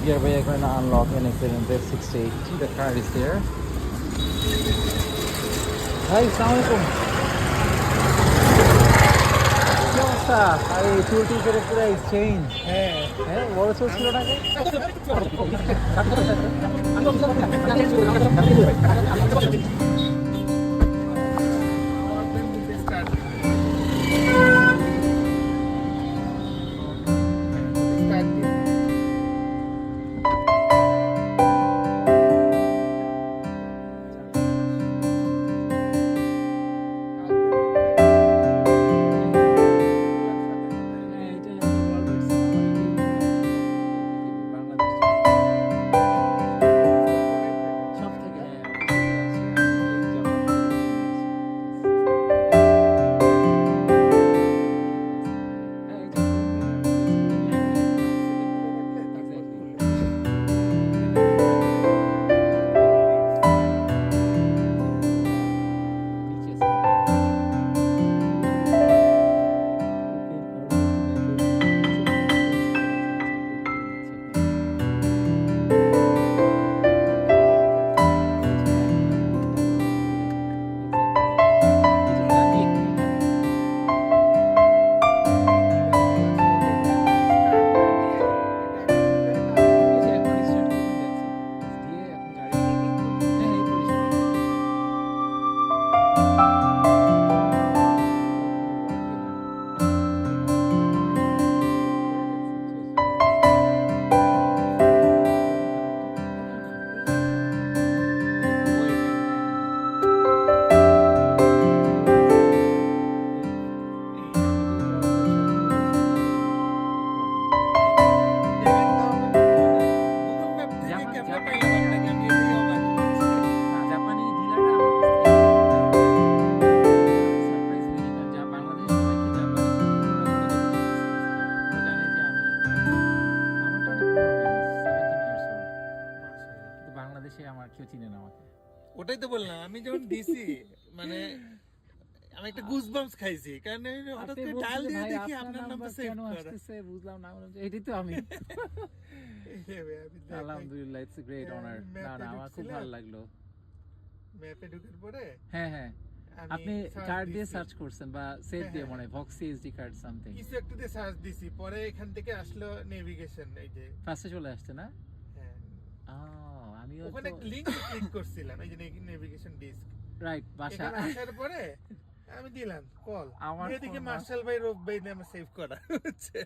Gear by going to unlock an excellent F680. The car is there. Hi, assalamualaikum. কি অবস্থা? এই টুলটি করে পুরো এক্সচেঞ্জ। হ্যাঁ বড় ছোট ছিল না ওটাই তো বললাম আমি যখন দিছি মানে আমি একটা গুজবাম্পস খাইছি কারণ হঠাৎ করে ডায়াল দিয়ে দেখি আপনার নাম্বার সেভ করা আসছে বুঝলাম না এটাই তো আমি আলহামদুলিল্লাহ ইটস এ গ্রেট অনার না না আমার খুব ভালো লাগলো ম্যাপে ঢোকার পরে হ্যাঁ হ্যাঁ আপনি কার্ড দিয়ে সার্চ করছেন বা সেভ দিয়ে মনে হয় ভক্সি এসডি কার্ড সামথিং কিছু একটা দিয়ে সার্চ দিছি পরে এখান থেকে আসলো নেভিগেশন এই যে ফার্স্টে চলে আসছে না হ্যাঁ আমি ওখানে লিংক ক্লিক করছিলাম এই যে নেভিগেশন ডিস্ক রাইট বাসা আসার পরে আমি দিলাম কল এদিকে মার্শাল ভাই রব ভাই নামে সেভ করা হচ্ছে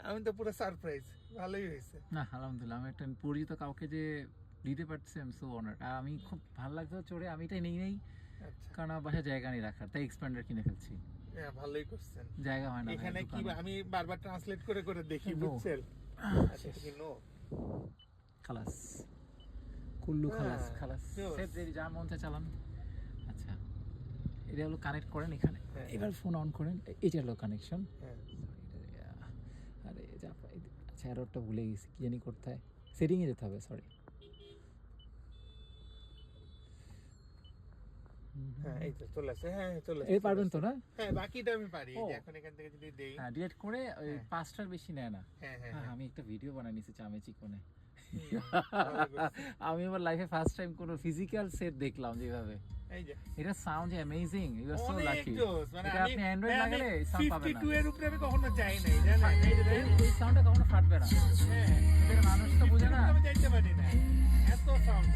আমি তো পুরো সারপ্রাইজ ভালোই হয়েছে না আলহামদুলিল্লাহ আমি একটা পরিচিত কাউকে যে দিতে পারছি আমি সো অনার্ড আমি খুব ভালো লাগছে চড়ে আমি এটা নেই কারণ আমার বাসায় জায়গা নেই রাখার তাই এক্সপ্যান্ডার কিনে ফেলছি হ্যাঁ ভালোই করছেন জায়গা হয় না এখানে কি আমি বারবার ট্রান্সলেট করে করে দেখি বুঝছেন আচ্ছা কি নো খালাস কুল্লু খালাস সেভ দেরি যা মন চায় চালান আচ্ছা এটা হলো কানেক্ট করেন এখানে এবার ফোন অন করেন এটা হলো কানেকশন আরে আচ্ছা এররটা ভুলে গেছি কি জানি করতে হয় সেটিংয়ে যেতে হবে সরি হ্যাঁ এই তো চলে আসে চলে এই পারবেন তো না হ্যাঁ বাকিটা আমি পারি যে এখন এখান থেকে যদি দেই হ্যাঁ ডিলিট করে ওই 5টার বেশি নেয় না হ্যাঁ আমি একটা ভিডিও বানাই নিয়েছি চামে চিকনে আমি আমার লাইফে ফার্স্ট টাইম কোনো ফিজিক্যাল সেট দেখলাম যেভাবে এই যে এটা sound amazing you are so lucky মানে আপনি অ্যান্ড্রয়েড লাগালে সাউন্ড পাবেন না 52 এর উপরে আমি কখনো যাই নাই জানেন এই সাউন্ডটা কখনো ফাটবে না হ্যাঁ এদের মানুষ তো বুঝে না আমি যাইতে পারি না এত সাউন্ড